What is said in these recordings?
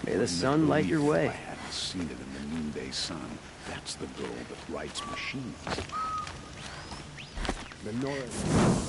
May the sun light your I way. hadn't seen it in the noonday sun. That's the girl that writes machines. The Norris.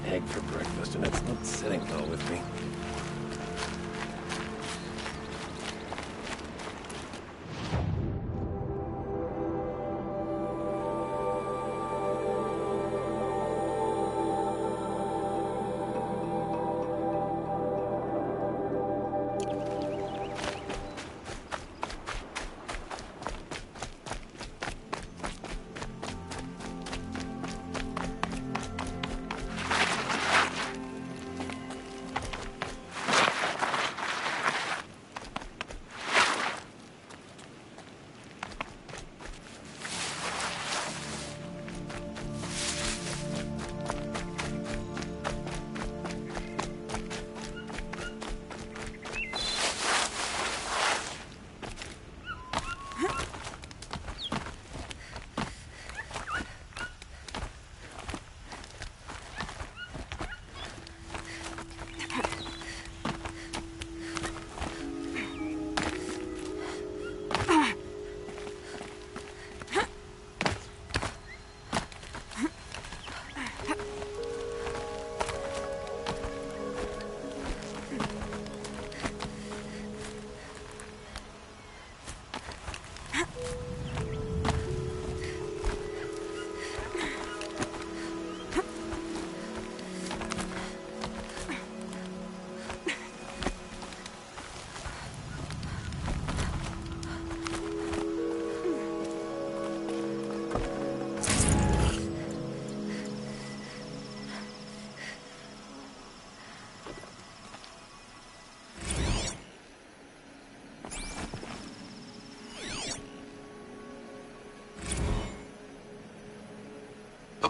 Egg for breakfast, and it's not sitting well with me.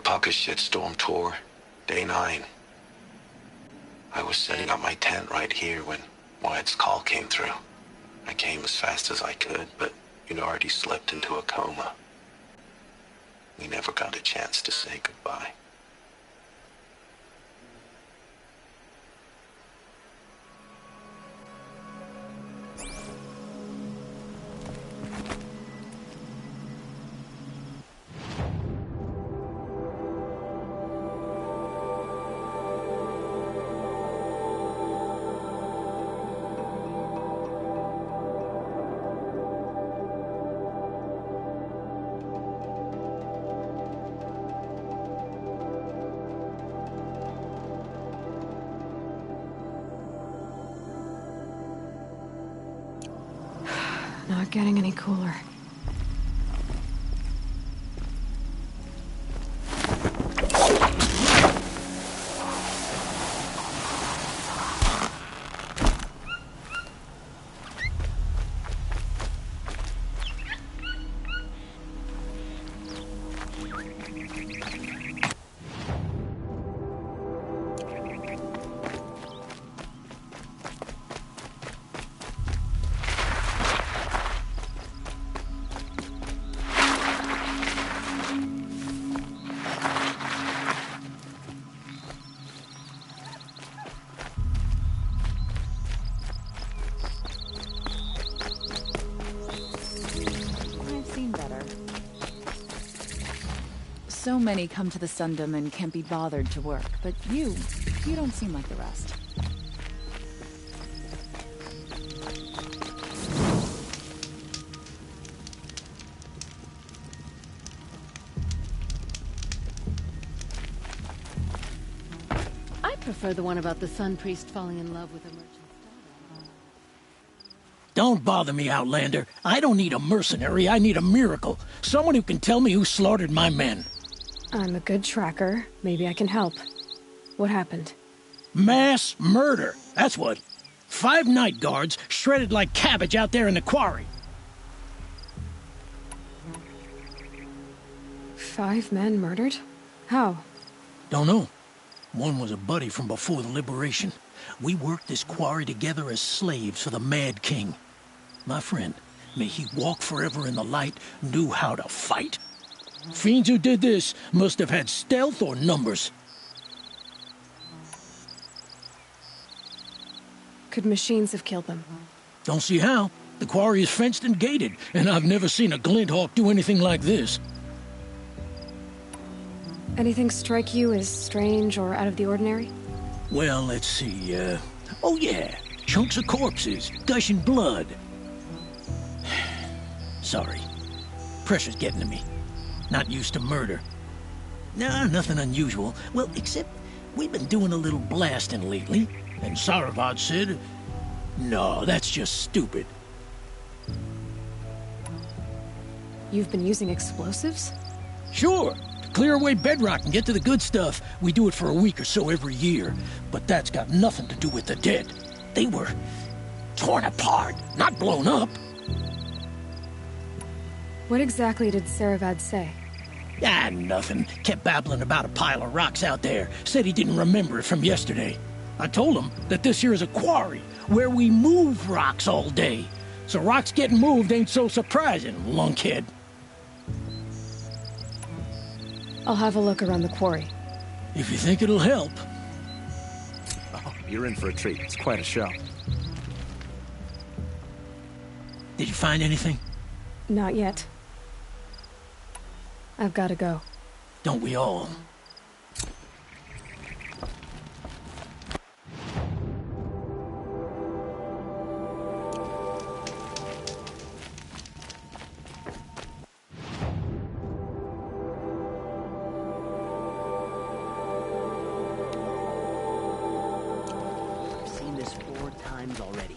Pucka Shitstorm Tour, Day 9. I was setting up my tent right here when Wyatt's call came through. I came as fast as I could, but you'd already slipped into a coma. We never got a chance to say goodbye. Not getting any cooler. So many come to the Sundom and can't be bothered to work, but you don't seem like the rest. I prefer the one about the Sun Priest falling in love with a merchant's daughter. Don't bother me, Outlander. I don't need a mercenary, I need a miracle. Someone who can tell me who slaughtered my men. I'm a good tracker. Maybe I can help. What happened? Mass murder. That's what. 5 night guards shredded like cabbage out there in the quarry. 5 men murdered? How? Don't know. One was a buddy from before the liberation. We worked this quarry together as slaves for the Mad King. My friend, may he walk forever in the light, knew how to fight. Fiends who did this must have had stealth or numbers. Could machines have killed them? Don't see how. The quarry is fenced and gated, and I've never seen a Glinthawk do anything like this. Anything strike you as strange or out of the ordinary? Well, let's see, oh yeah, chunks of corpses, gushing blood. Sorry. Pressure's getting to me. Not used to murder. Nah, nothing unusual. Well, except we've been doing a little blasting lately, and Saravad said, no, that's just stupid. You've been using explosives? Sure. To clear away bedrock and get to the good stuff, we do it for a week or so every year. But that's got nothing to do with the dead. They were torn apart, not blown up. What exactly did Saravad say? Ah, nothing. Kept babbling about a pile of rocks out there. Said he didn't remember it from yesterday. I told him that this here is a quarry, where we move rocks all day. So rocks getting moved ain't so surprising, lunkhead. I'll have a look around the quarry. If you think it'll help. Oh, you're in for a treat. It's quite a show. Did you find anything? Not yet. I've got to go. Don't we all? I've seen this 4 times already.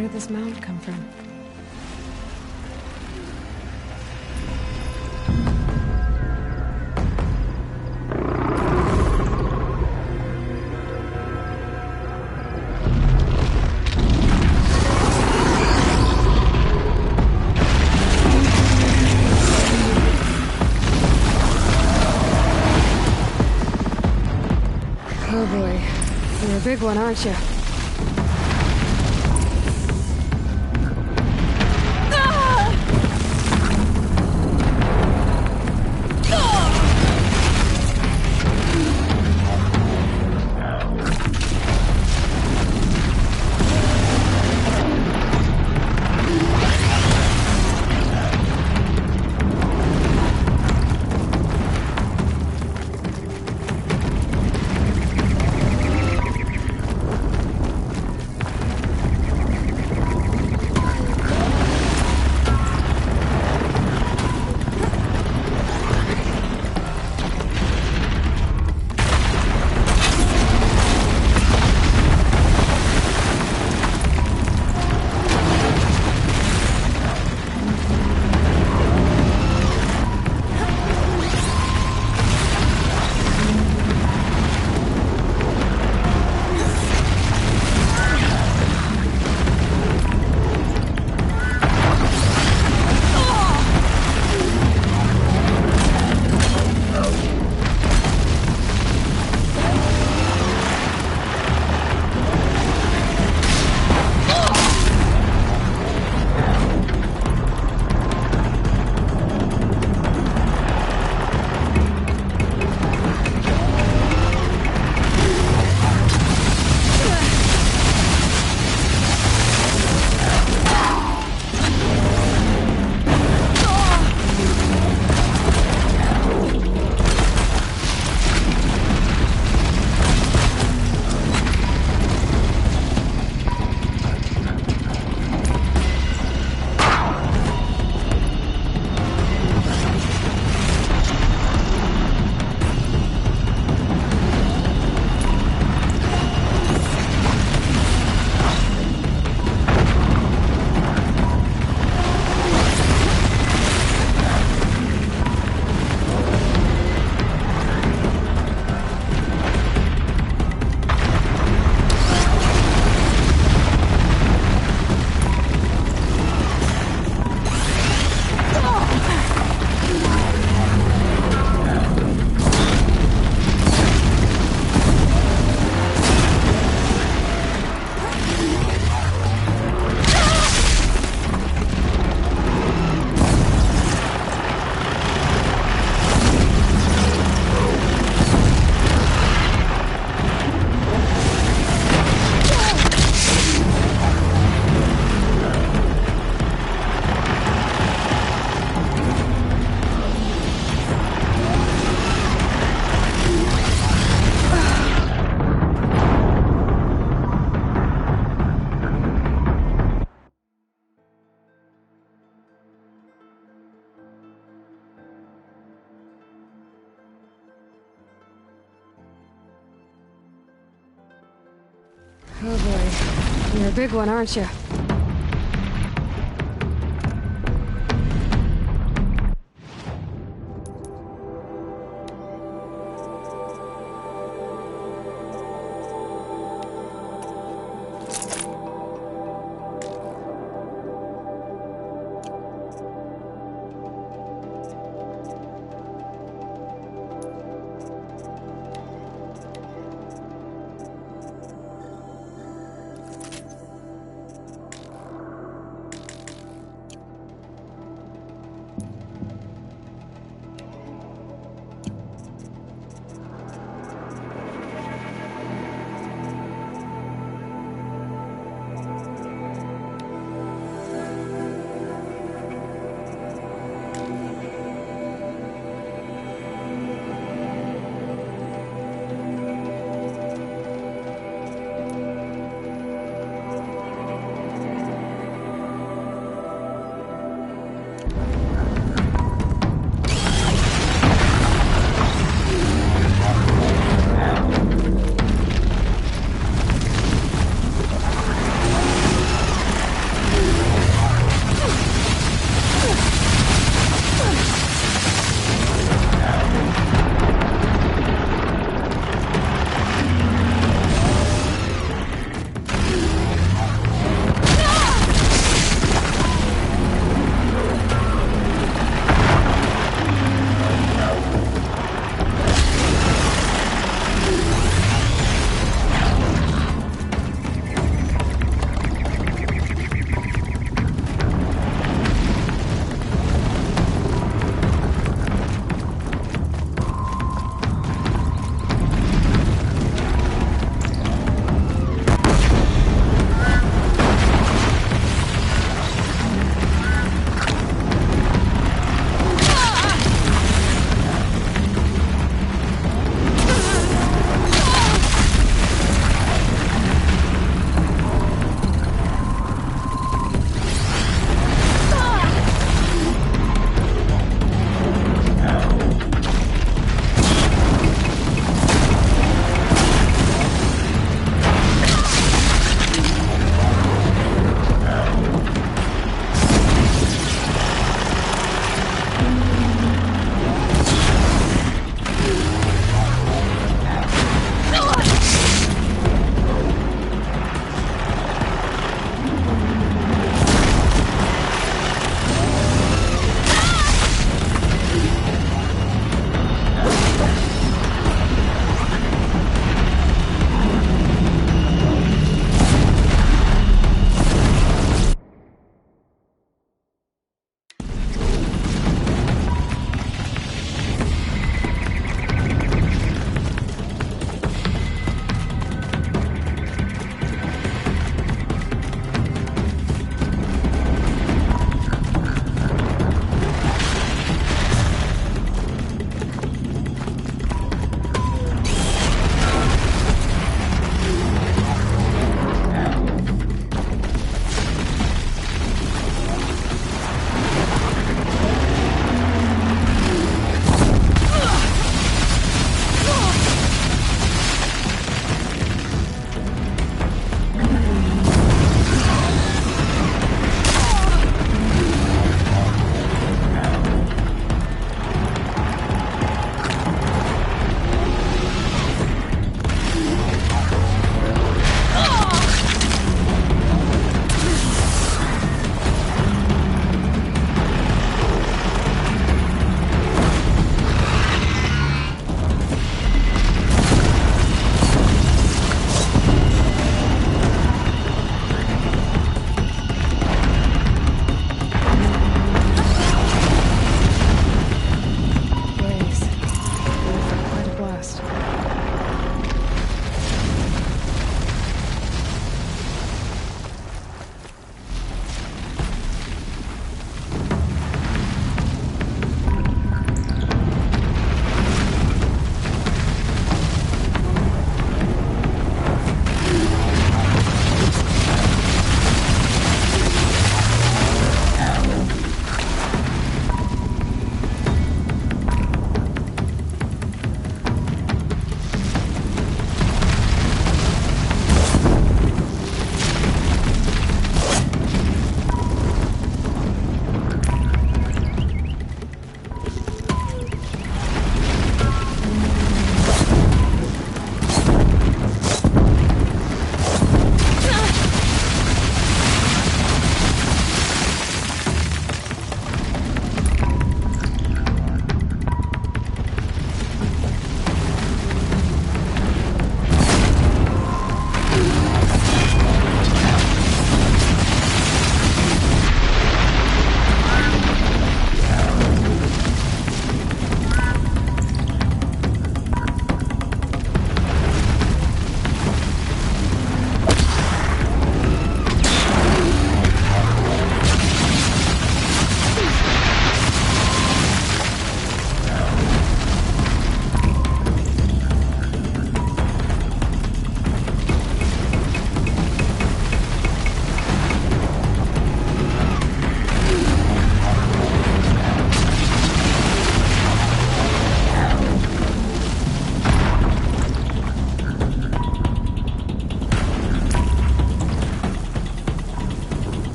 Where did this mound come from? Oh boy, you're a big one, aren't you? Oh boy, you're a big one, aren't you?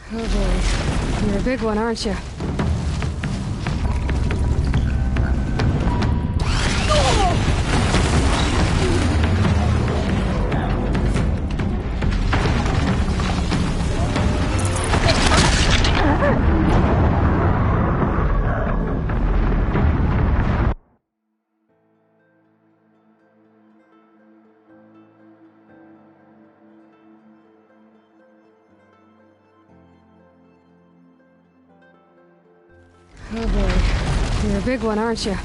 Oh boy. You're a big one, aren't you? Oh boy. You're a big one, aren't you?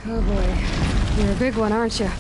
Oh boy. You're a big one, aren't you?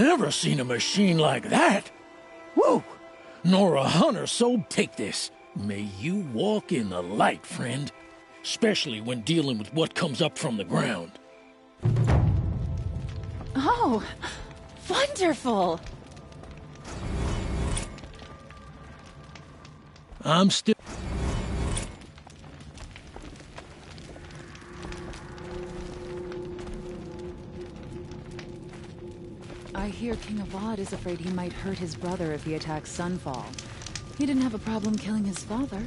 never seen a machine like that. Woo! Nor a hunter, so take this. May you walk in the light, friend. Especially when dealing with what comes up from the ground. Oh, wonderful! I'm still... I hear King Avad is afraid he might hurt his brother if he attacks Sunfall. He didn't have a problem killing his father.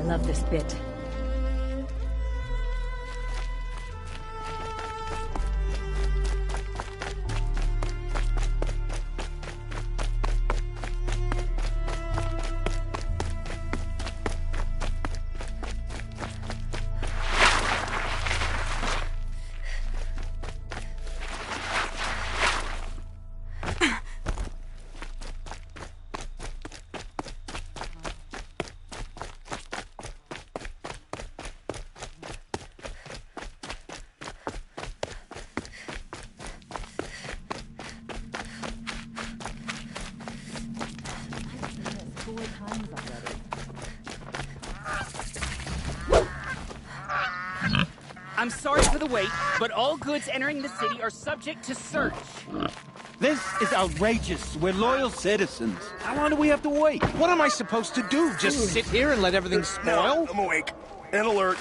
Love this bit. I'm sorry for the wait, but all goods entering the city are subject to search. This is outrageous. We're loyal citizens. How long do we have to wait? What am I supposed to do? Just sit here and let everything spoil? I'm awake. And alert.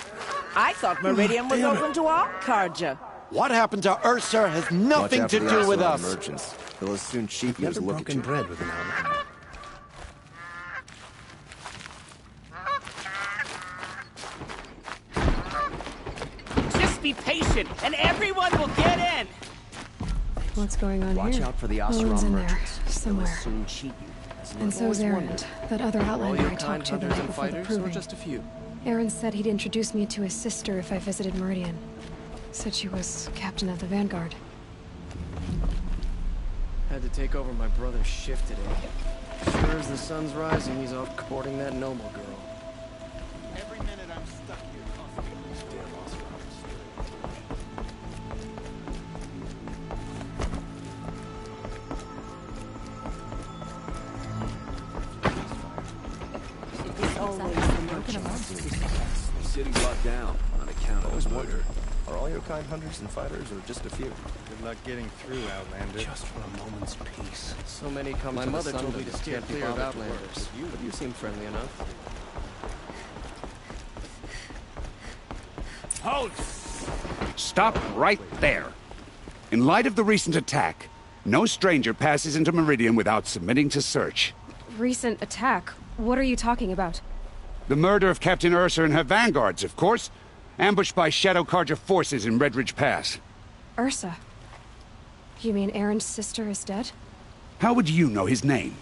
I thought Meridian was open to all Carja. What happened to Ursa has nothing to do with us. Merchants. They'll as soon cheat you as look at you. Bread with an outlander. Just be patient, and everyone will get in. What's going on Watch here? out for the Owen's Oseram in there, merchants. They'll somewhere. soon cheat you. And so's Erend, that other outlander I talked to the night before the proving. Just a few. Erend said he'd introduce me to his sister if I visited Meridian. Said she was captain of the Vanguard. Had to take over my brother's shift today. Sure as the sun's rising, he's off courting that noble girl. Every minute I'm stuck here costing these damn Oseram. The city's locked down on account of this murder. Are all your kind hunters and fighters, or just a few? Good luck getting through, Outlander. Just for a moment's peace. So many come to the sun told me to steer clear of Outlanders. But you seem friendly enough. Halt! Stop right there. In light of the recent attack, no stranger passes into Meridian without submitting to search. Recent attack? What are you talking about? The murder of Captain Ursa and her vanguards, of course. Ambushed by Shadow Carja forces in Redridge Pass. Ursa? You mean Erend's sister is dead? How would you know his name?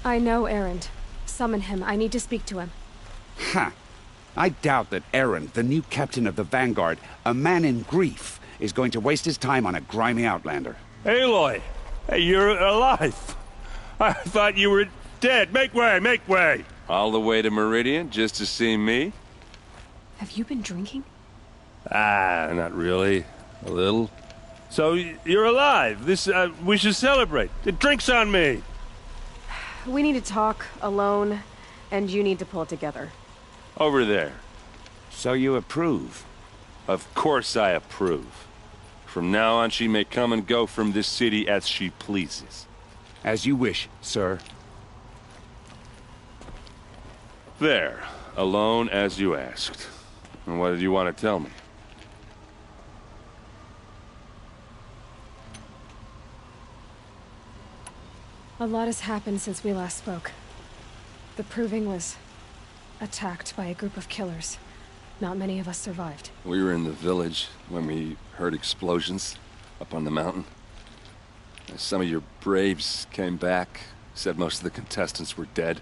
I know Erend. Summon him. I need to speak to him. Ha! I doubt that Erend, the new captain of the Vanguard, a man in grief, is going to waste his time on a grimy outlander. Aloy! Hey, you're alive! I thought you were dead. Make way, make way! All the way to Meridian just to see me? Have you been drinking? Ah, not really. A little. So, you're alive. We should celebrate. The drink's on me. We need to talk, alone, and you need to pull it together. Over there. So you approve? Of course I approve. From now on, she may come and go from this city as she pleases. As you wish, sir. There. Alone as you asked. And what did you want to tell me? A lot has happened since we last spoke. The Proving was attacked by a group of killers. Not many of us survived. We were in the village when we heard explosions up on the mountain. Some of your braves came back, said most of the contestants were dead.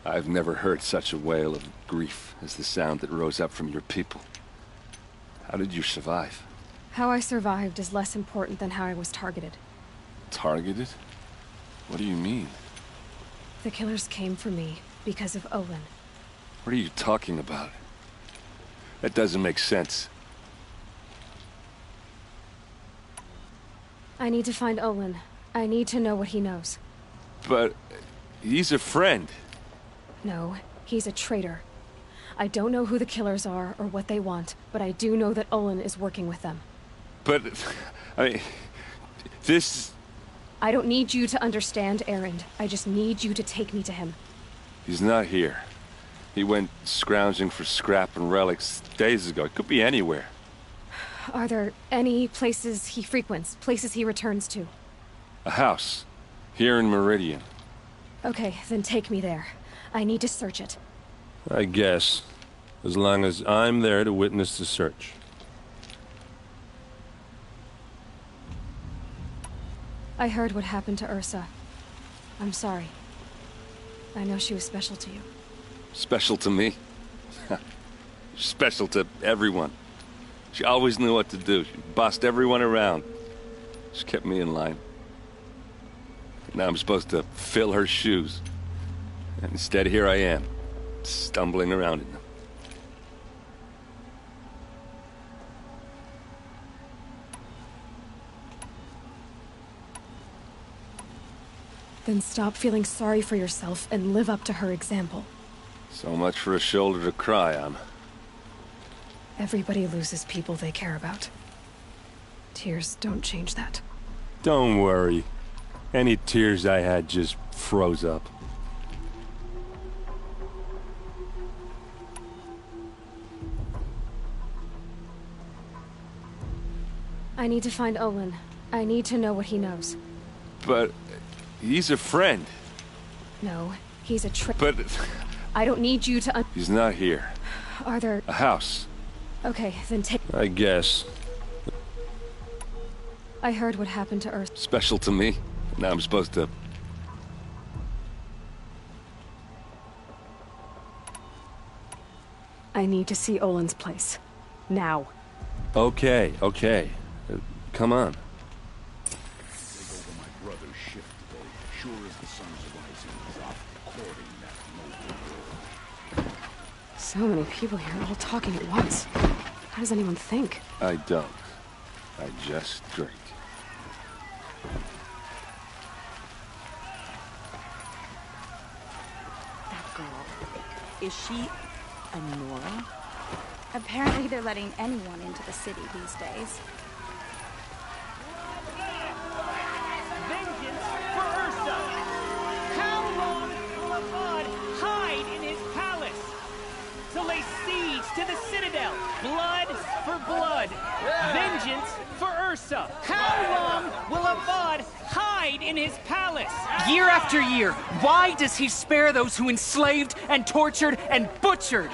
I've never heard such a wail of grief as the sound that rose up from your people. How did you survive? How I survived is less important than how I was targeted. Targeted? What do you mean? The killers came for me because of Olin. What are you talking about? That doesn't make sense. I need to find Olin. I need to know what he knows. But he's a friend. No, he's a traitor. I don't know who the killers are or what they want, but I do know that Olin is working with them. But, I mean, this... I don't need you to understand, Erend. I just need you to take me to him. He's not here. He went scrounging for scrap and relics days ago. It could be anywhere. Are there any places he frequents, places he returns to? A house. Here in Meridian. Okay, then take me there. I need to search it. I guess. As long as I'm there to witness the search. I heard what happened to Ursa. I'm sorry. I know she was special to you. Special to me? Special to everyone. She always knew what to do. She bossed everyone around. She kept me in line. Now I'm supposed to fill her shoes. And instead, here I am, stumbling around in them. Then stop feeling sorry for yourself and live up to her example. So much for a shoulder to cry on. Everybody loses people they care about. Tears don't change that. Don't worry. Any tears I had just froze up. I need to find Olin. I need to know what he knows. But he's a friend. No, he's a trick. But I don't need you to he's not here. Are there... A house. Okay, then take... I guess. I heard what happened to Earth. Special to me? Now I'm supposed to... I need to see Olin's place. Now. Okay, okay. Come on. Take over my brother's shift today. Sure as the sun's rising, he's off courting that noble girl. So many people here, all talking at once. How does anyone think? I don't. I just drink. That girl. Is she a Nora? Apparently they're letting anyone into the city these days. Vengeance for Ursa! How long will Avad hide in his palace? To lay siege to the citadel! Blood for blood! Vengeance for Ursa! How long will Avad hide in his palace? Year after year, why does he spare those who enslaved and tortured and butchered?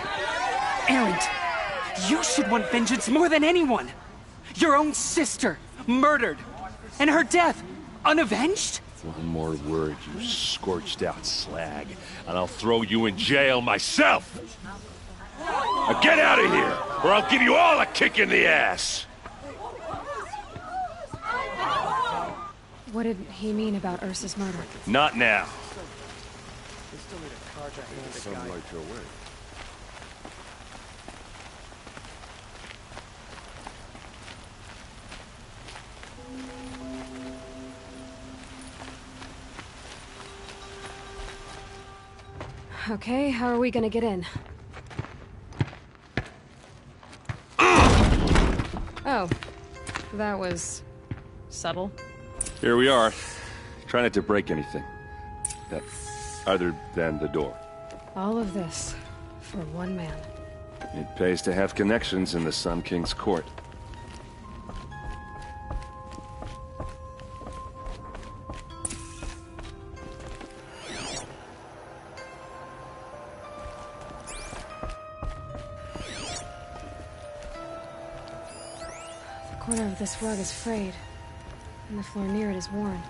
Erend, you should want vengeance more than anyone. Your own sister, murdered, and her death, unavenged? One more word, you scorched out slag, and I'll throw you in jail myself! Now get out of here, or I'll give you all a kick in the ass! What did he mean about Ursa's murder? Not now. We still need a carja and a Some guy. light your way. Okay, how are we gonna get in? Oh, that was subtle. Here we are. Try not to break anything. Other than the door. All of this for one man. It pays to have connections in the Sun King's court. The corner of this rug is frayed, and the floor near it is worn.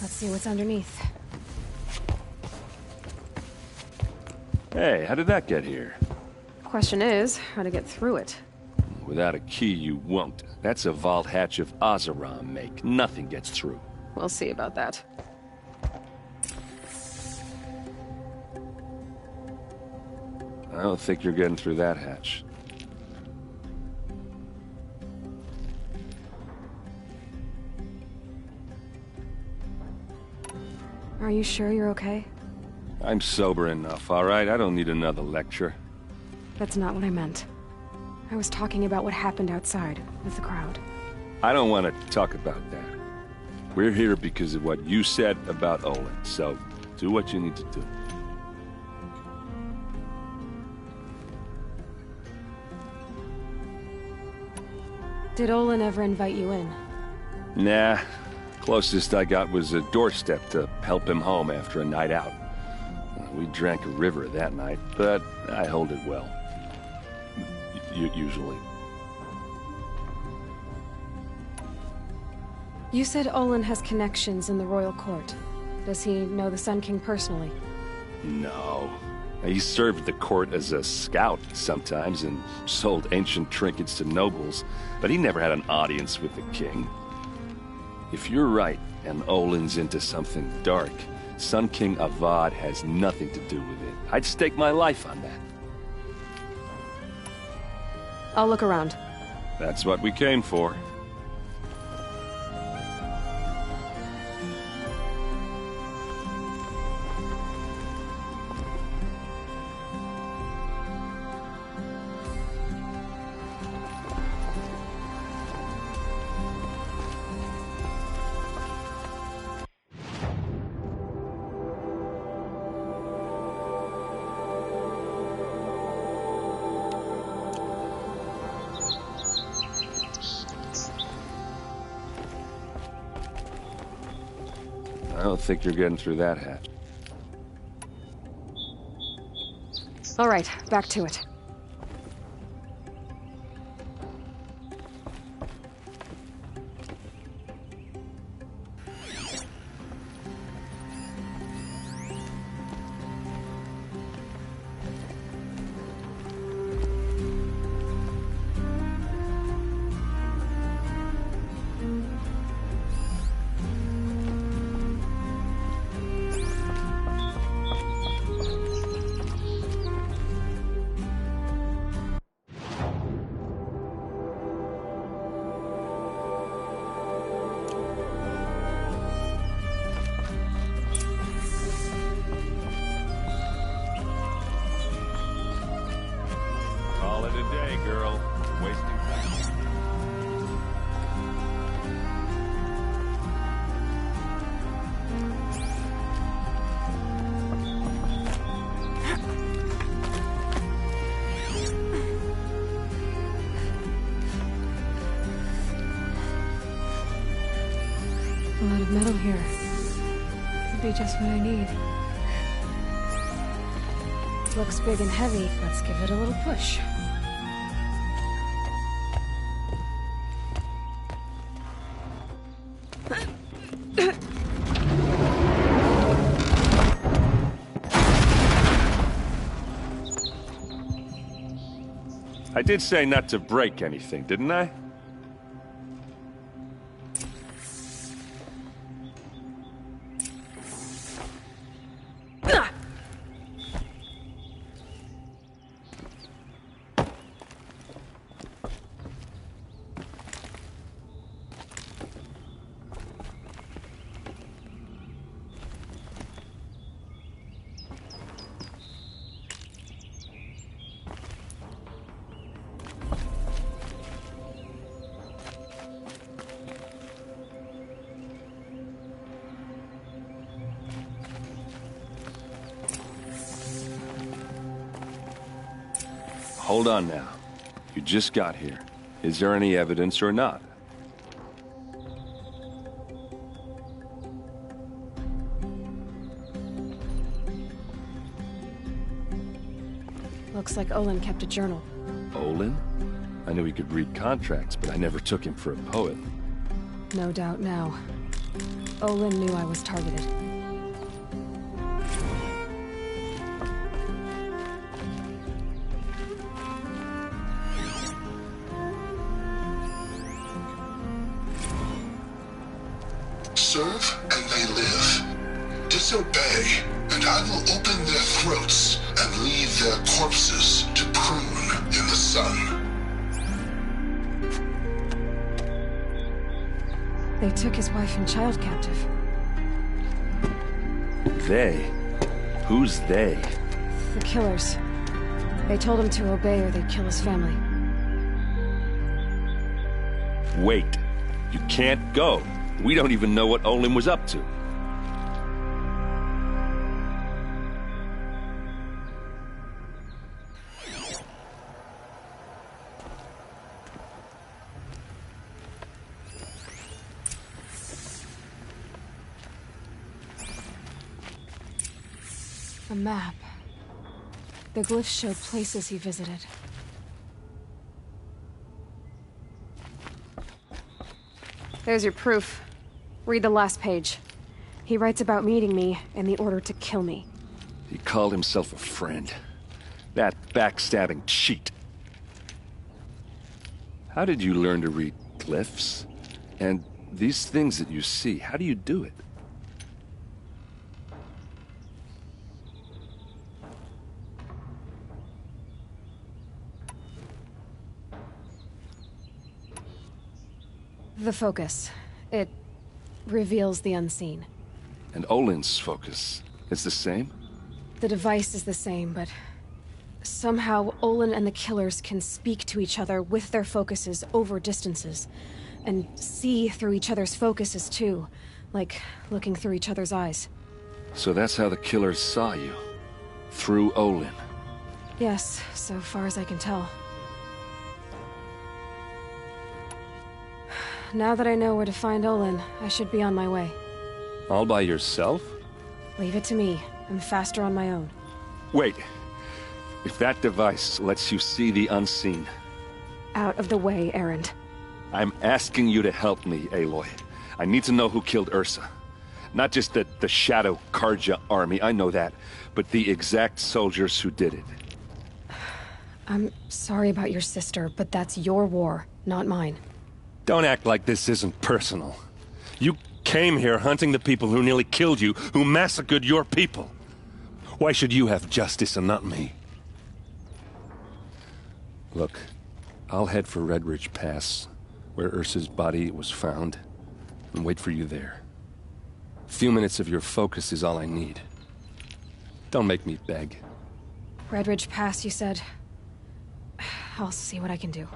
Let's see what's underneath. Hey, how did that get here? Question is, how to get through it. Without a key, you won't. That's a vault hatch of Oseram make. Nothing gets through. We'll see about that. I don't think you're getting through that hatch. Are you sure you're okay? I'm sober enough, all right? I don't need another lecture. That's not what I meant. I was talking about what happened outside, with the crowd. I don't want to talk about that. We're here because of what you said about Olin, so do what you need to do. Did Olin ever invite you in? Nah. Closest I got was a doorstep to help him home after a night out. We drank a river that night, but I hold it well. Usually. You said Olin has connections in the royal court. Does he know the Sun King personally? No. He served the court as a scout sometimes and sold ancient trinkets to nobles, but he never had an audience with the king. If you're right, and Olin's into something dark, Sun King Avad has nothing to do with it. I'd stake my life on that. I'll look around. That's what we came for. I don't think you're getting through that hatch. All right, back to it. Call it a day, girl. Wasting time. A lot of metal here. Could be just what I need. Looks big and heavy. Let's give it a little push. I did say not to break anything, didn't I? Hold on now. You just got here. Is there any evidence or not? Looks like Olin kept a journal. Olin? I knew he could read contracts, but I never took him for a poet. No doubt now. Olin knew I was targeted. Serve and they live. Disobey, and I will open their throats and leave their corpses to prune in the sun. They took his wife and child captive. They? Who's they? The killers. They told him to obey or they'd kill his family. Wait. You can't go. We don't even know what Olin was up to. A map. The glyphs show places he visited. There's your proof. Read the last page. He writes about meeting me and the order to kill me. He called himself a friend. That backstabbing cheat. How did you learn to read glyphs? And these things that you see, how do you do it? The focus. It reveals the unseen. And Olin's focus is the same? The device is the same, but somehow Olin and the killers can speak to each other with their focuses over distances. And see through each other's focuses too, like looking through each other's eyes. So that's how the killers saw you? Through Olin? Yes, so far as I can tell. Now that I know where to find Olin, I should be on my way. All by yourself? Leave it to me. I'm faster on my own. Wait. If that device lets you see the unseen... Out of the way, Erend. I'm asking you to help me, Aloy. I need to know who killed Ursa. Not just the Shadow Carja army, I know that, but the exact soldiers who did it. I'm sorry about your sister, but that's your war, not mine. Don't act like this isn't personal. You came here hunting the people who nearly killed you, who massacred your people. Why should you have justice and not me? Look, I'll head for Redridge Pass, where Ursa's body was found, and wait for you there. A few minutes of your focus is all I need. Don't make me beg. Redridge Pass, you said? I'll see what I can do.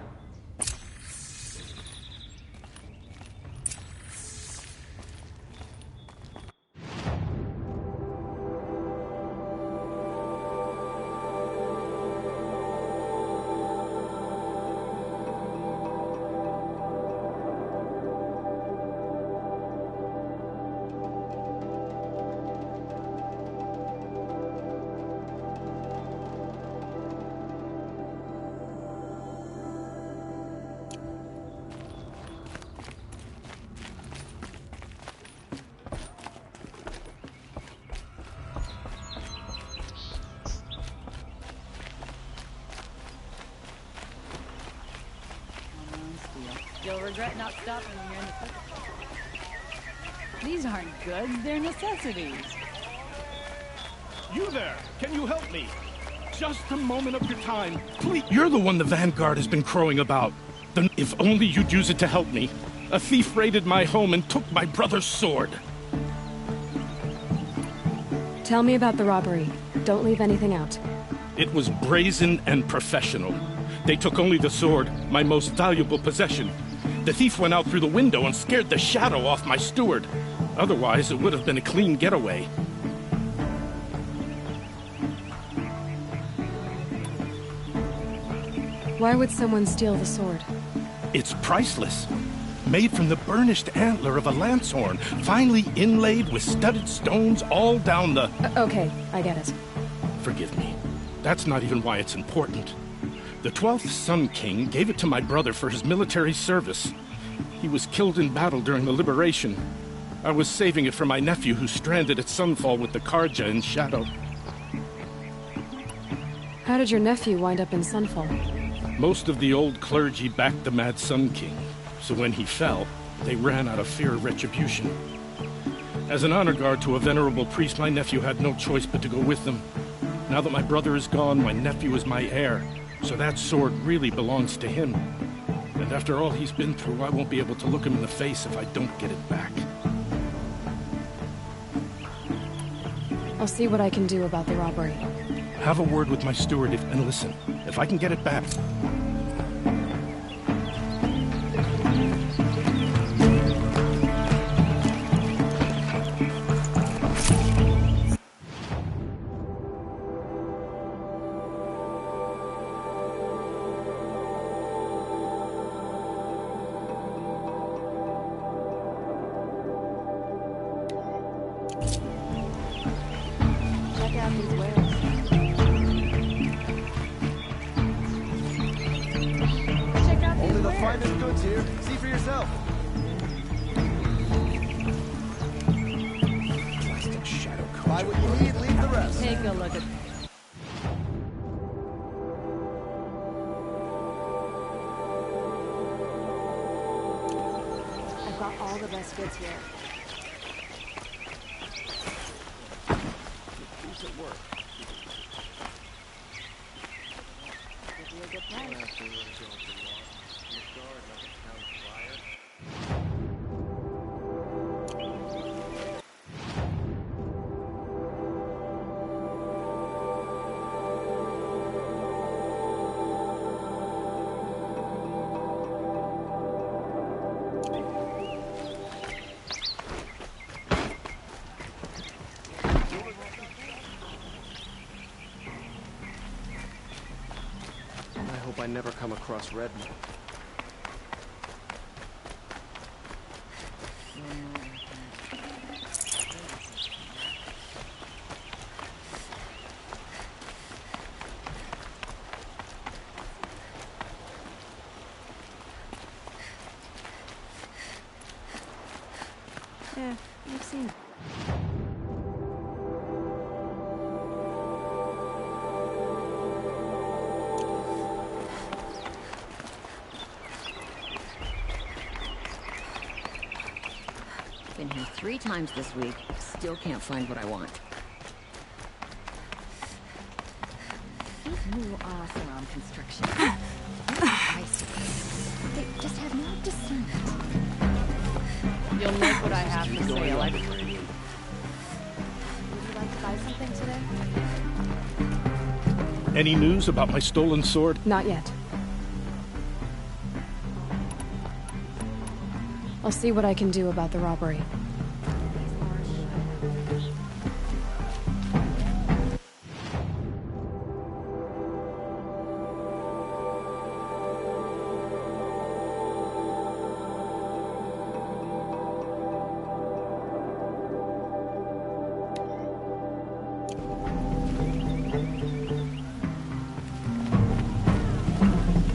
You'll regret not stopping when you're in the city. These aren't goods, they're necessities. You there! Can you help me? Just a moment of your time, please. You're the one the Vanguard has been crowing about. Then if only you'd use it to help me. A thief raided my home and took my brother's sword. Tell me about the robbery. Don't leave anything out. It was brazen and professional. They took only the sword, my most valuable possession. The thief went out through the window and scared the shadow off my steward. Otherwise, it would have been a clean getaway. Why would someone steal the sword? It's priceless. Made from the burnished antler of a lancehorn, finely inlaid with studded stones all down the... Okay, I get it. Forgive me. That's not even why it's important. The 12th Sun King gave it to my brother for his military service. He was killed in battle during the Liberation. I was saving it for my nephew who's stranded at Sunfall with the Carja in Shadow. How did your nephew wind up in Sunfall? Most of the old clergy backed the Mad Sun King, so when he fell, they ran out of fear of retribution. As an honor guard to a venerable priest, my nephew had no choice but to go with them. Now that my brother is gone, my nephew is my heir, so that sword really belongs to him. And after all he's been through, I won't be able to look him in the face if I don't get it back. I'll see what I can do about the robbery. Have a word with my steward and listen. If I can get it back... Check out these wares. Only the finest goods here. See for yourself. Plastic shadow coat. Buy what you need, leave the rest. Take a look at... I've got all the best goods here. Who's at work? Give you a good price. I hope I never come across Redmond. Yeah, I've seen. Been here 3 times this week. Still can't find what I want. These new around construction. I see. They just have no discernment. You'll like what I have for sale. Would you like to buy something today? Any news about my stolen sword? Not yet. I'll see what I can do about the robbery.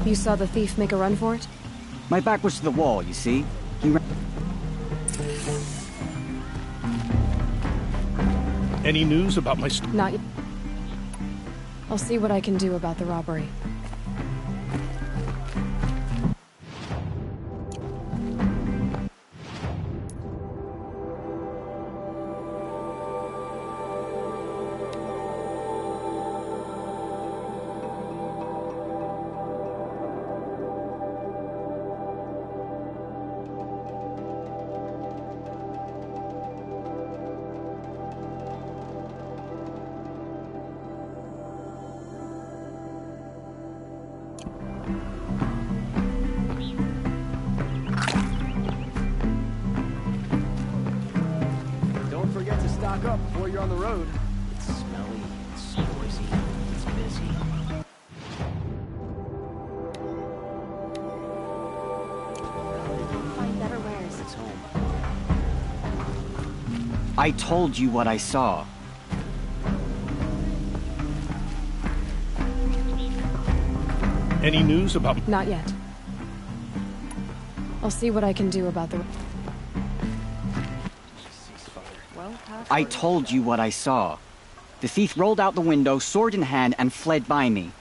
You saw the thief make a run for it? My back was to the wall, you see? He ran. Any news about my Not yet. I'll see what I can do about the robbery. Don't forget to stock up before you're on the road. It's smelly, it's noisy, it's busy. Find better wares. It's home. I told you what I saw. Any news about... Not yet. I'll see what I can do about the... I told you what I saw. The thief rolled out the window, sword in hand, and fled by me.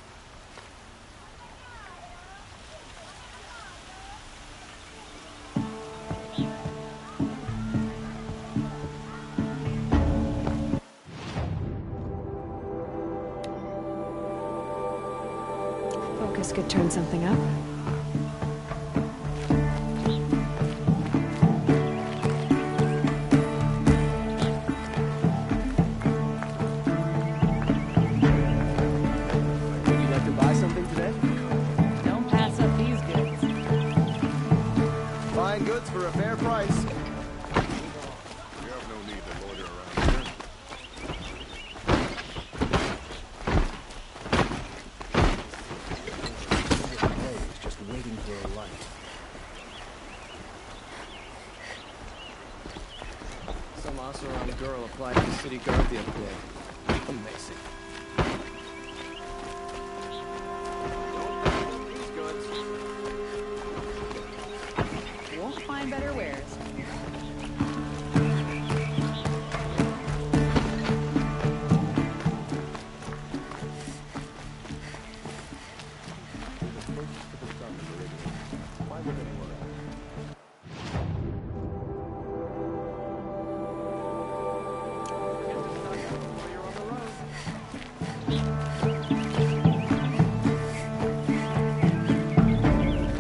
Focus could turn something up. goods for a fair price. You have no need to loiter around here. He's just waiting for a light. Some Oseram girl applied to the city guard the other day. Amazing. Won't find better wares.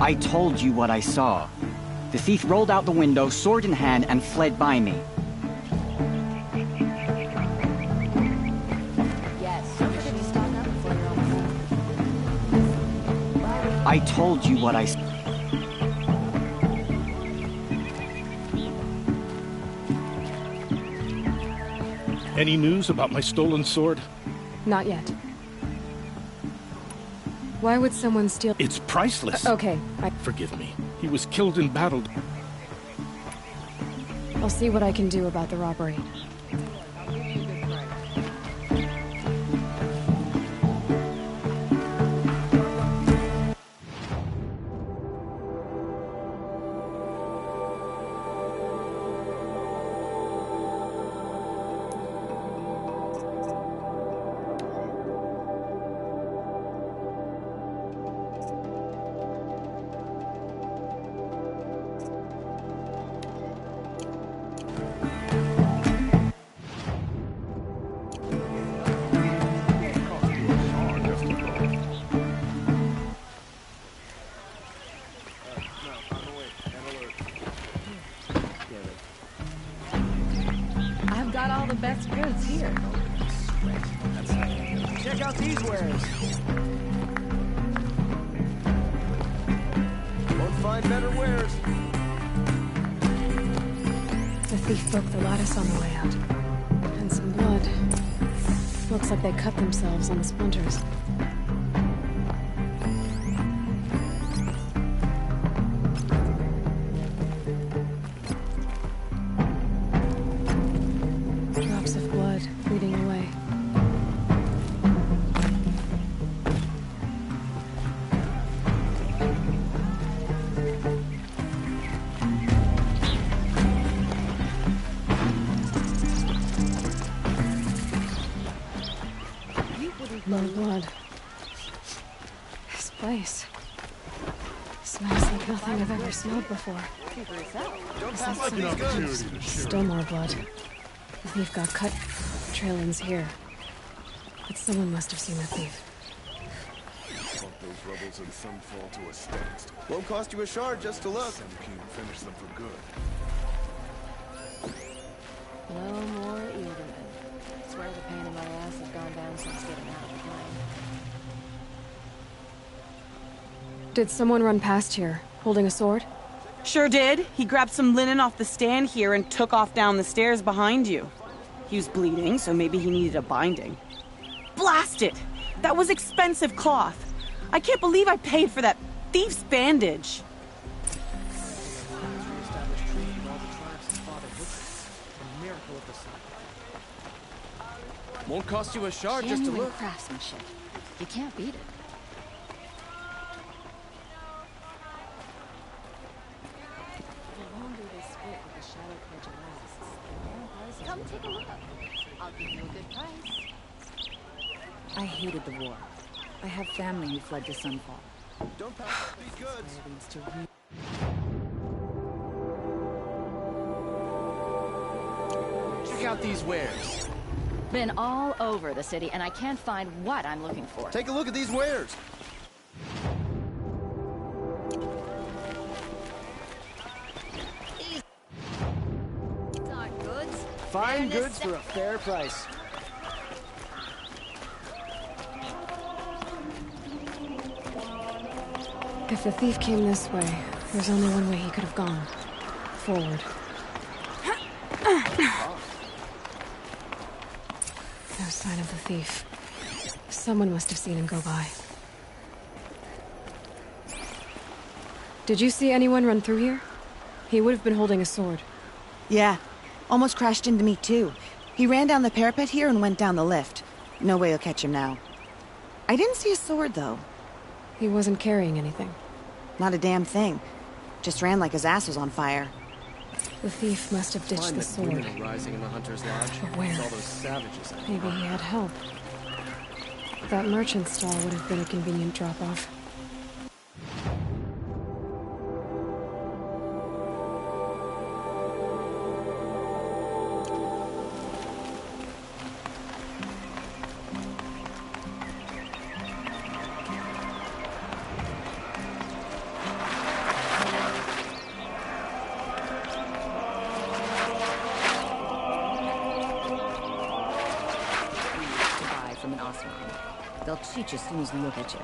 I told you what I saw. The thief rolled out the window, sword in hand, and fled by me. Yes, don't forget to stock up before you're on. I told you what I saw. Any news about my stolen sword? Not yet. Why would someone steal... It's priceless. Okay, Forgive me. He was killed in battle. I'll see what I can do about the robbery. I've got all the best goods here. Check out these wares. Won't find better wares. The thief broke the lattice on the way out. And some blood. Looks like they cut themselves on the splinters. Drops of blood bleeding away. More blood. This place smells like nothing I've ever smelled before. Don't Is pass that up these goods. Still more blood. The thief got cut. The trail ends here. But someone must have seen the thief. Pump those rebels and some fall to a standstill. Won't cost you a shard just to look. Sun King finish them for good. No more Ilderman. Swear the pain in my ass has gone down since getting out of the plane. Did someone run past here, holding a sword? Sure did. He grabbed some linen off the stand here and took off down the stairs behind you. He was bleeding, so maybe he needed a binding. Blast it! That was expensive cloth. I can't believe I paid for that thief's bandage. Won't cost you a shard just to Genuine look. craftsmanship. You can't beat it. The longer they split with the Shadow Pledge lasts, the more prices. Come take a look. I'll give you a good price. I hated the war. I have family who fled to Sunfall. Don't pass up these goods. Leads to re- Check out these wares. Been all over the city, and I can't find what I'm looking for. Take a look at these wares. These aren't goods. Fine They're goods for a fair price. If the thief came this way, there's only one way he could have gone. forward. No sign of the thief. Someone must have seen him go by. Did you see anyone run through here? He would have been holding a sword. Yeah. Almost crashed into me, too. He ran down the parapet here and went down the lift. No way you'll catch him now. I didn't see a sword, though. He wasn't carrying anything. Not a damn thing. Just ran like his ass was on fire. The thief must have ditched the sword. Women are rising in the Hunter's Lodge. But where? It's all those savages. Maybe he had help. That merchant stall would have been a convenient drop-off. They'll cheat you as soon as they look at you.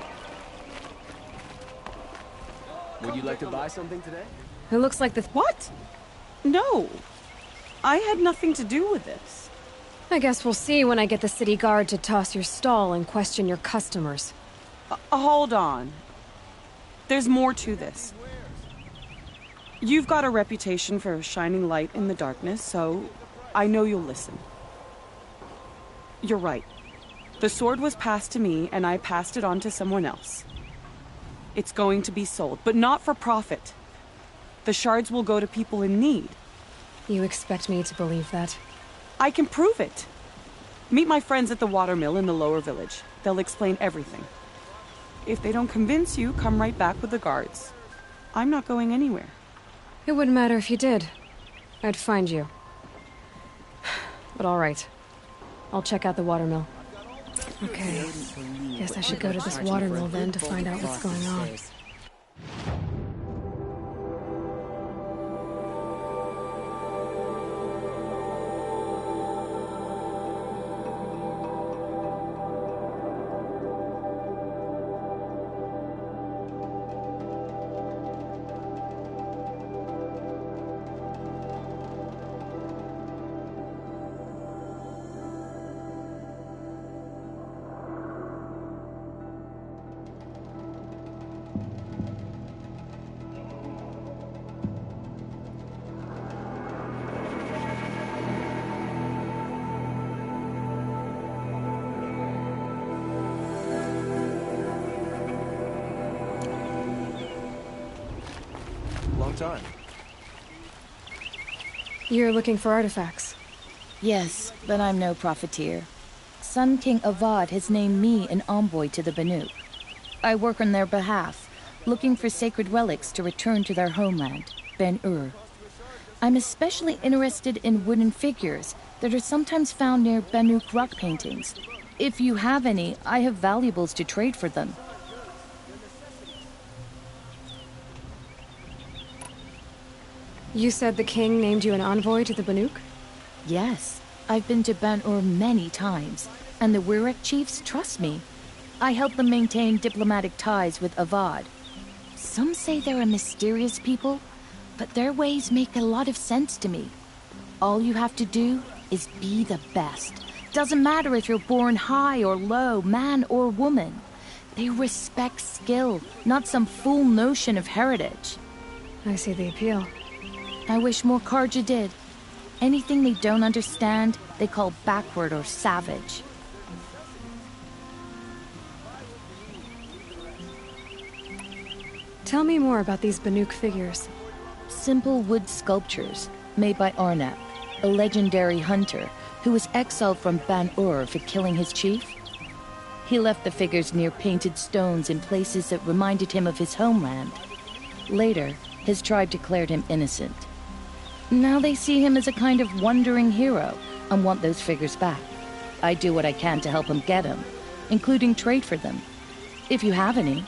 Would you like to buy something today? It looks like the... What? No. I had nothing to do with this. I guess we'll see when I get the city guard to toss your stall and question your customers. Hold on. There's more to this. You've got a reputation for shining light in the darkness, so I know you'll listen. You're right. The sword was passed to me, and I passed it on to someone else. It's going to be sold, but not for profit. The shards will go to people in need. You expect me to believe that? I can prove it. Meet my friends at the watermill in the lower village. They'll explain everything. If they don't convince you, come right back with the guards. I'm not going anywhere. It wouldn't matter if you did. I'd find you. But all right. I'll check out the watermill. Okay. Guess I should go to this watermill then to find out what's going on. Time. You're looking for artifacts? Yes, but I'm no profiteer. Sun King Avad has named me an envoy to the Banuk. I work on their behalf, looking for sacred relics to return to their homeland, Ben-Ur. I'm especially interested in wooden figures that are sometimes found near Banuk rock paintings. If you have any, I have valuables to trade for them. You said the king named you an envoy to the Banuk? Yes. I've been to Ben-Ur many times, and the Wirek chiefs trust me. I help them maintain diplomatic ties with Avad. Some say they're a mysterious people, but their ways make a lot of sense to me. All you have to do is be the best. Doesn't matter if you're born high or low, man or woman. They respect skill, not some fool notion of heritage. I see the appeal. I wish more Carja did. Anything they don't understand, they call backward or savage. Tell me more about these Banuk figures. Simple wood sculptures made by Arnap, a legendary hunter who was exiled from Ben-Ur for killing his chief. He left the figures near painted stones in places that reminded him of his homeland. Later, his tribe declared him innocent. Now they see him as a kind of wandering hero and want those figures back. I do what I can to help him get them, including trade for them, if you have any.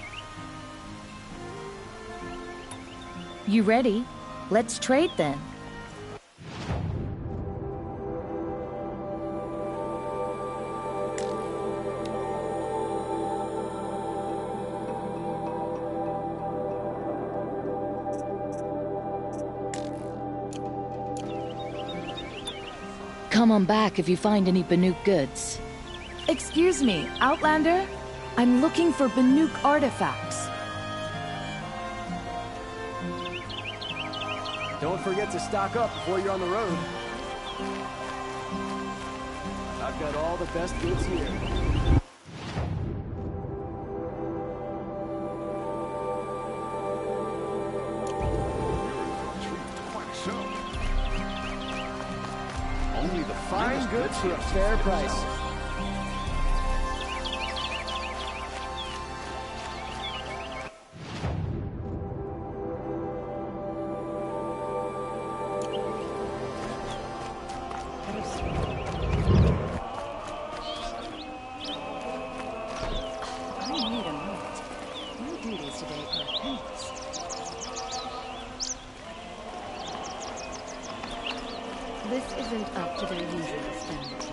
You ready? Let's trade then. come on back if you find any Banuk goods. Excuse me, Outlander? I'm looking for Banuk artifacts. Don't forget to stock up before you're on the road. I've got all the best goods here. Only the Fine goods for a fair price. This isn't up to their usual standard.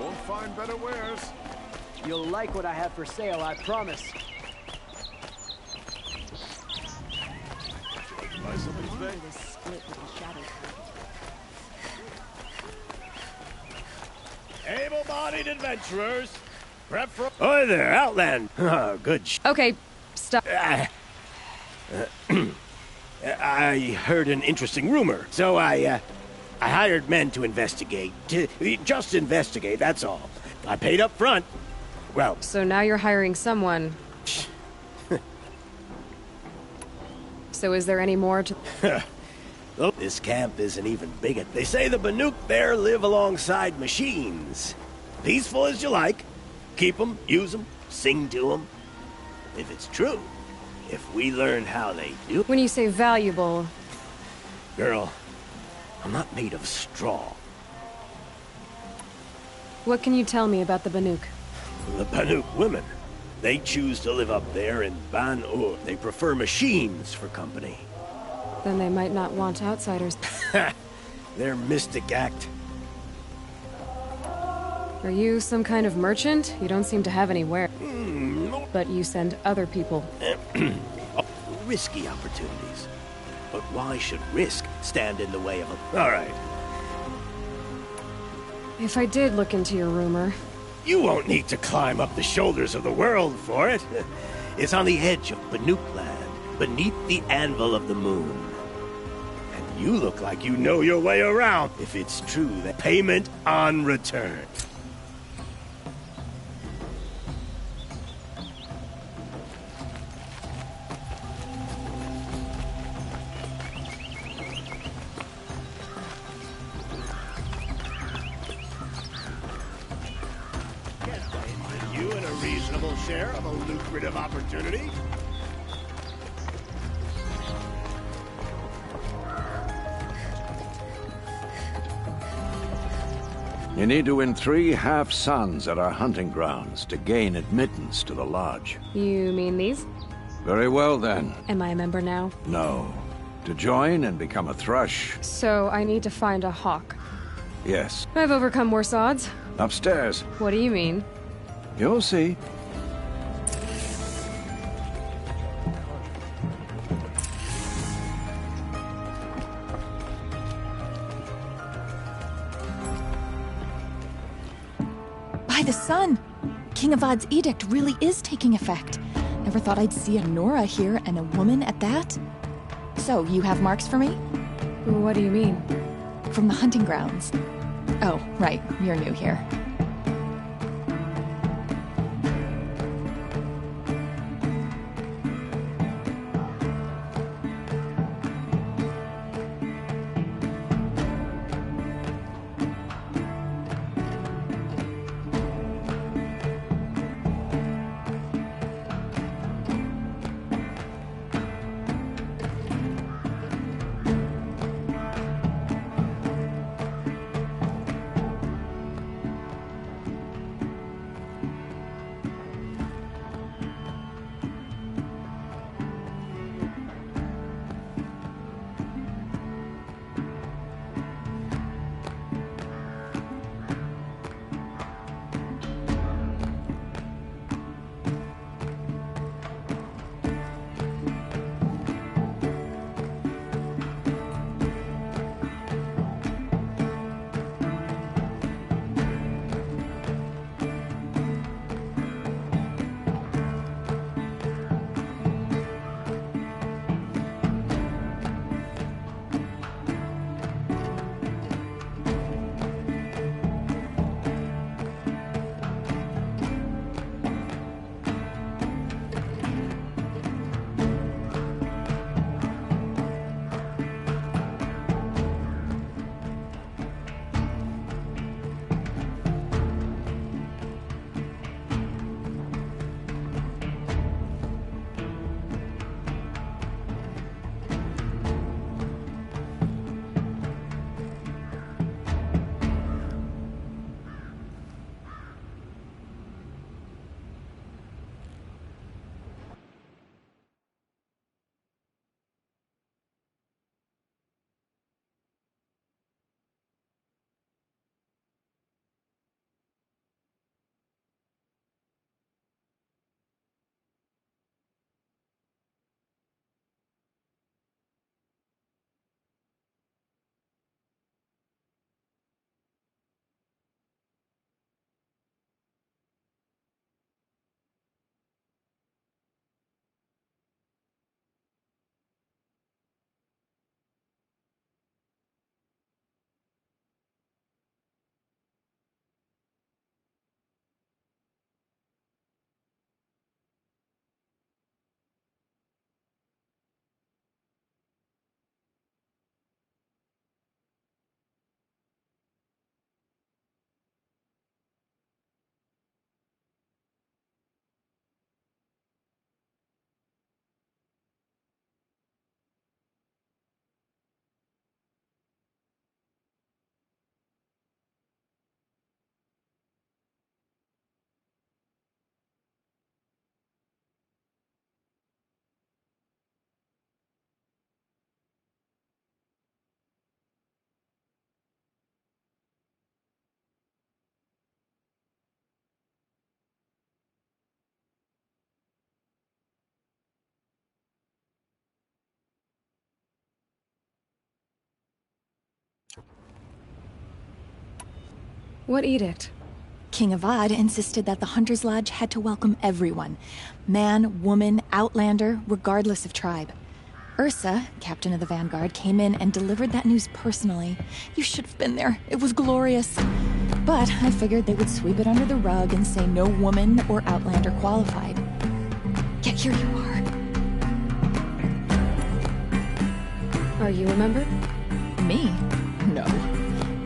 Won't find better wares. You'll like what I have for sale, I promise. Buy something today? Able-bodied adventurers, prep for... Hi there, Outland. Good Okay, stop. I heard an interesting rumor, so I hired men to investigate. Just investigate, that's all. I paid up front. Well... So now you're hiring someone. So is there any more to... Oh, this camp isn't even big. They say the Banuk there live alongside machines. Peaceful as you like. Keep them, use them, sing to them. If it's true, if we learn how they do... When you say valuable... Girl, I'm not made of straw. What can you tell me about the Banuk? The Banuk women. They choose to live up there in Ban-Ur. They prefer machines for company. Then they might not want outsiders. Their mystic act. Are you some kind of merchant? You don't seem to have any wares. No. But you send other people. Risky opportunities. But why should risk stand in the way of a... All right. If I did look into your rumor... You won't need to climb up the shoulders of the world for it. It's on the edge of Banuk land, beneath the anvil of the moon. And you look like you know your way around, if it's true that payment on return. You in a reasonable share of a lucrative opportunity? You need to win 3 half-suns at our hunting grounds to gain admittance to the lodge. You mean these? Very well, then. Am I a member now? No. To join and become a thrush, So I need to find a hawk. yes. I've overcome worse odds. Upstairs. What do you mean? You'll see. By the sun! King Avad's edict really is taking effect. Never thought I'd see a Nora here, and a woman at that. So, you have marks for me? What do you mean? From the hunting grounds. Oh, right, you're new here. What edict? King Avad insisted that the Hunter's Lodge had to welcome everyone. Man, woman, outlander, regardless of tribe. Ursa, captain of the Vanguard, came in and delivered that news personally. You should have been there. It was glorious. But I figured they would sweep it under the rug and say no woman or outlander qualified. Yet here you are. Are you a member? Me? No.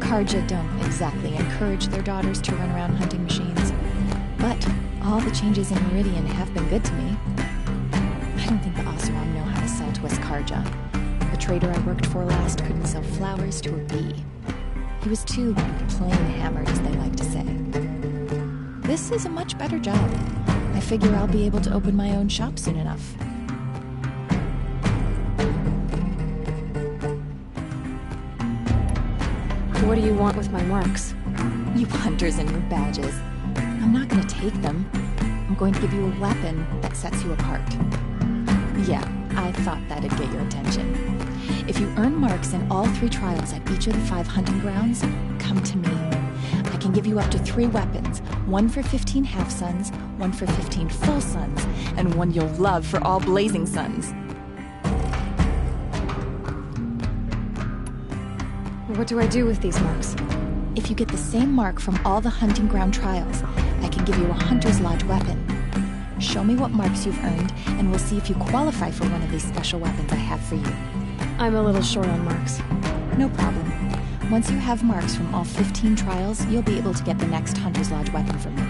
Karja don't exactly encourage their daughters to run around hunting machines. But all the changes in Meridian have been good to me. I don't think the Oseram know how to sell to us Karja. The trader I worked for last couldn't sell flowers to a bee. He was too plain hammered, as they like to say. This is a much better job. I figure I'll be able to open my own shop soon enough. What do you want with my marks? You hunters and your badges. I'm not going to take them. I'm going to give you a weapon that sets you apart. Yeah, I thought that'd get your attention. If you earn marks in all 3 trials at each of the 5 hunting grounds, come to me. I can give you up to 3 weapons, 1 for 15 half-suns, 1 for 15 full suns, and 1 you'll love for all blazing suns. What do I do with these marks? If you get the same mark from all the hunting ground trials, I can give you a Hunter's Lodge weapon. Show me what marks you've earned, and we'll see if you qualify for one of these special weapons I have for you. I'm a little short on marks. No problem. Once you have marks from all 15 trials, you'll be able to get the next Hunter's Lodge weapon from me.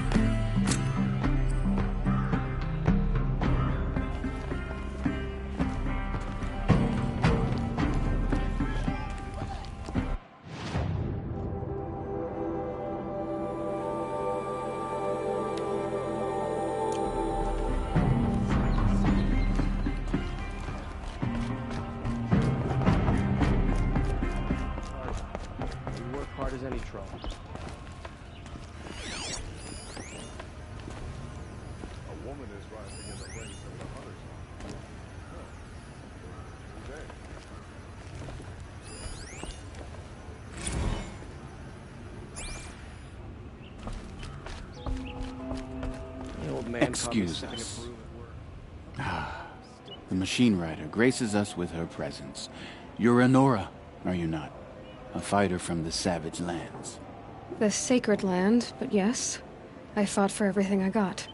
Excuse us. The machine rider graces us with her presence. You're a Nora, are you not? A fighter from the Savage Lands. The Sacred Land, but yes. I fought for everything I got.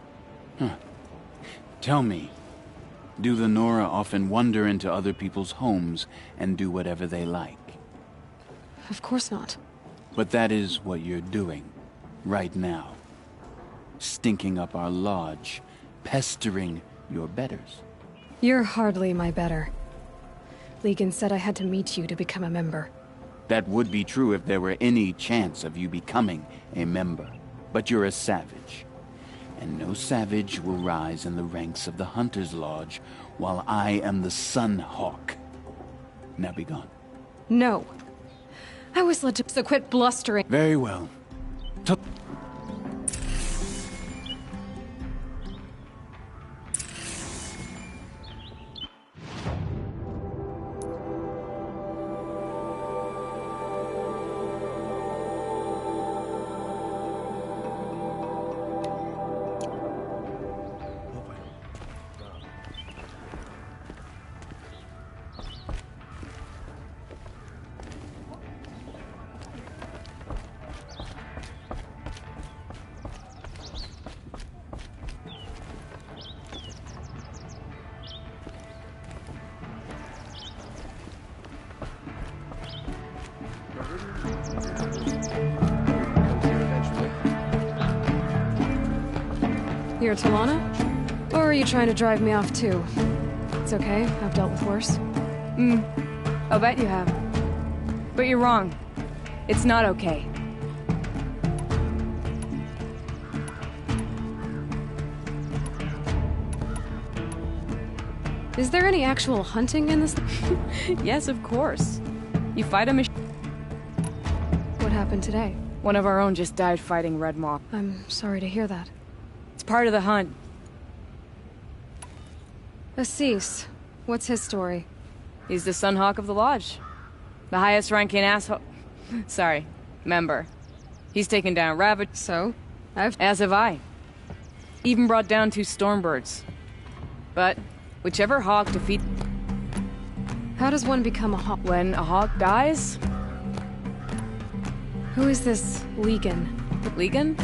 Huh. Tell me, do the Nora often wander into other people's homes and do whatever they like? Of course not. But that is what you're doing, right now. Stinking up our lodge, pestering your betters. You're hardly my better. Legan said I had to meet you to become a member. That would be true if there were any chance of you becoming a member. But you're a savage. And no savage will rise in the ranks of the Hunter's Lodge while I am the Sun Hawk. Now be gone. No. I was led to... So quit blustering. Very well. You're Talana? Or are you trying to drive me off too? It's okay, I've dealt with worse. I'll bet you have. But you're wrong. It's not okay. Is there any actual hunting in this? Yes, of course. You fight a machine. What happened today? One of our own just died fighting Red Maw. I'm sorry to hear that. It's part of the hunt. Assis. What's his story? He's the Sunhawk of the Lodge. The highest ranking asshole... Sorry, member. He's taken down rabbits. So? As have I. Even brought down 2 stormbirds. But whichever hawk defeats... How does one become a hawk? When a hawk dies? Who is this Legan? Legan?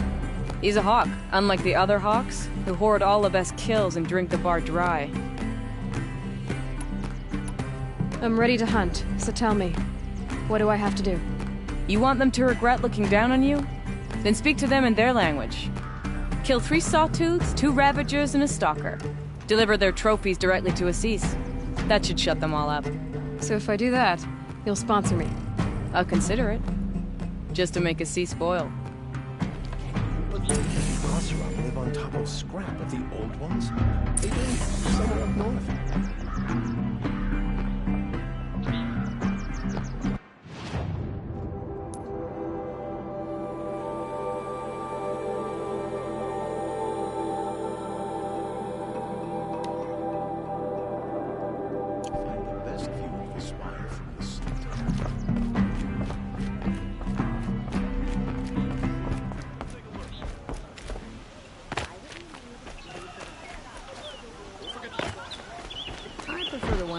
He's a hawk, unlike the other hawks, who hoard all the best kills and drink the bar dry. I'm ready to hunt, so tell me, what do I have to do? You want them to regret looking down on you? Then speak to them in their language. Kill 3 sawtooths, 2 ravagers, and a stalker. Deliver their trophies directly to Assis. That should shut them all up. So if I do that, you'll sponsor me? I'll consider it. Just to make Assis spoil. Oseram live on top of scrap of the old ones? They do, somewhere up north.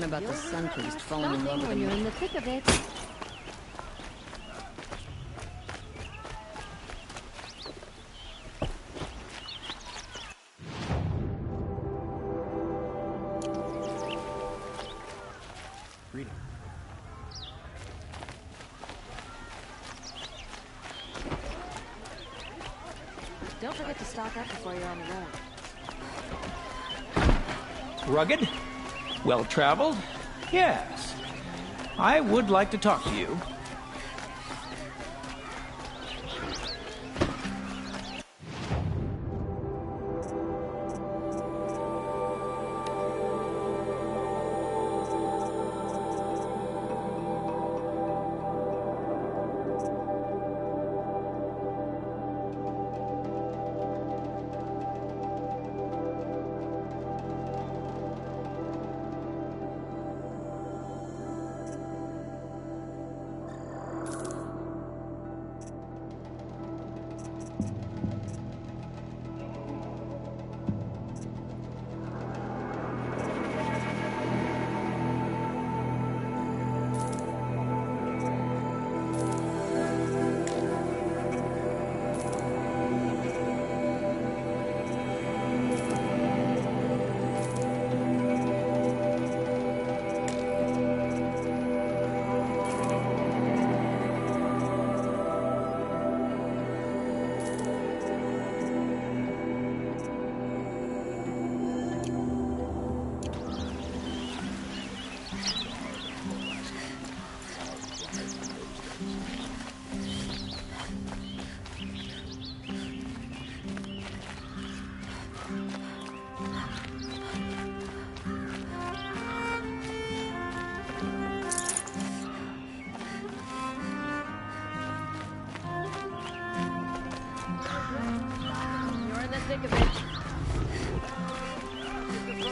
About the Sun Priest falling in love with when you're in the thick of it. Reading. Don't forget to stock up before you're on the road. Rugged? Well-traveled? Yes. I would like to talk to you.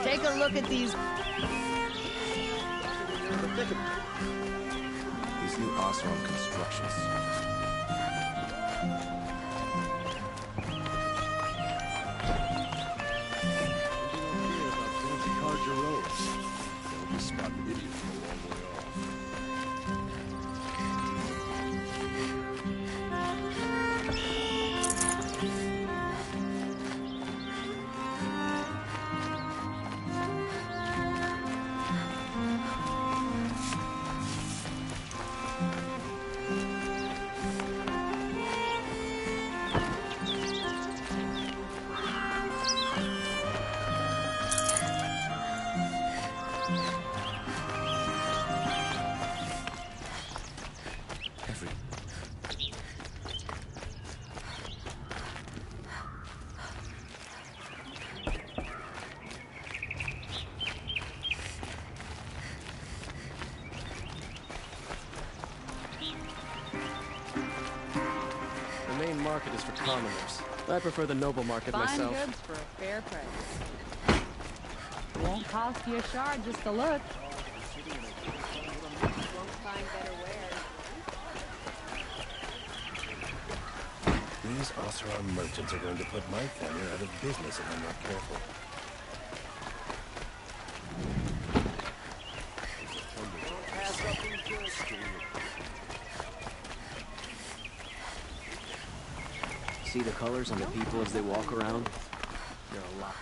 Take a look at these. These new Oseram constructions. The main market is for commoners. I prefer the noble market myself. Fine goods for a fair price. Won't cost you a shard just to look. Won't find better wear. These Oseram merchants are going to put my family out of business if I'm not careful. See the colors on the people as they walk around? They're a lot.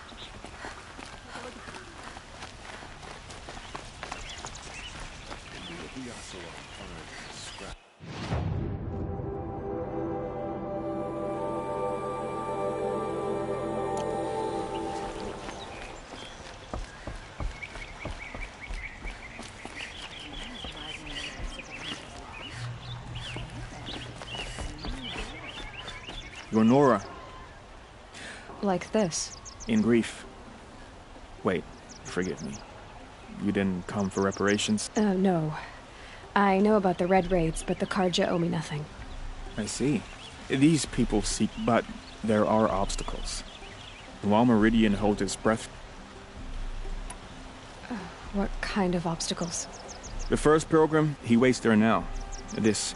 You're Nora. Like this. In grief. Wait, forgive me. You didn't come for reparations? No. I know about the Red Raids, but the Carja owe me nothing. I see. These people seek, but there are obstacles. While Meridian holds its breath... What kind of obstacles? The first pilgrim, he waits there now. This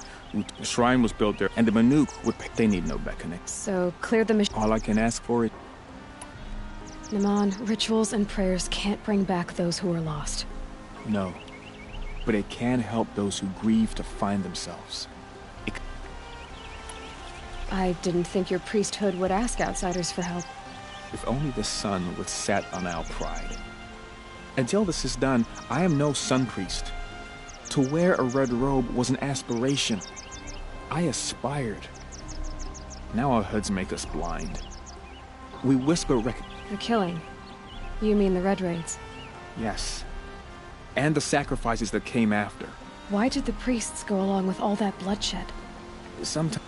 shrine was built there, and the Banuk would pay. They need no beckoning. So, clear the machine. All I can ask for it... Naman, rituals and prayers can't bring back those who are lost. No. But it can help those who grieve to find themselves. I didn't think your priesthood would ask outsiders for help. If only the sun would set on our pride. Until this is done, I am no sun priest. To wear a red robe was an aspiration. I aspired. Now our hoods make us blind. We whisper The killing? You mean the Red Raids? Yes. And the sacrifices that came after. Why did the priests go along with all that bloodshed? Sometimes...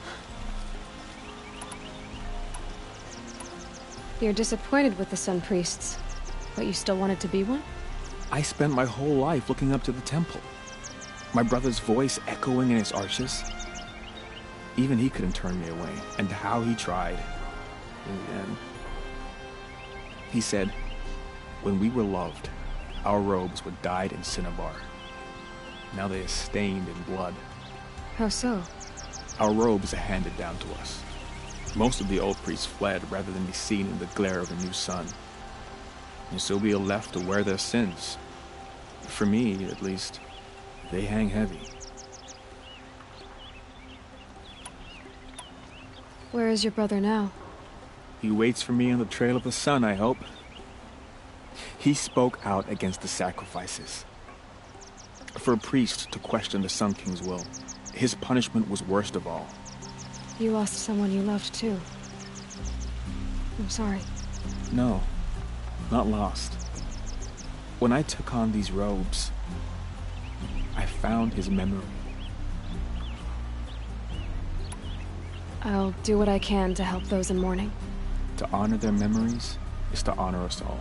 You're disappointed with the Sun Priests, but you still wanted to be one? I spent my whole life looking up to the temple. My brother's voice echoing in its arches. Even he couldn't turn me away, and how he tried. In the end. He said, when we were loved, our robes were dyed in cinnabar. Now they are stained in blood. How so? Our robes are handed down to us. Most of the old priests fled rather than be seen in the glare of a new sun. And so we are left to wear their sins. For me, at least, they hang heavy. Where is your brother now? He waits for me on the trail of the sun, I hope. He spoke out against the sacrifices. For a priest to question the Sun King's will, his punishment was worst of all. You lost someone you loved, too. I'm sorry. No, not lost. When I took on these robes, I found his memory. I'll do what I can to help those in mourning. To honor their memories is to honor us all.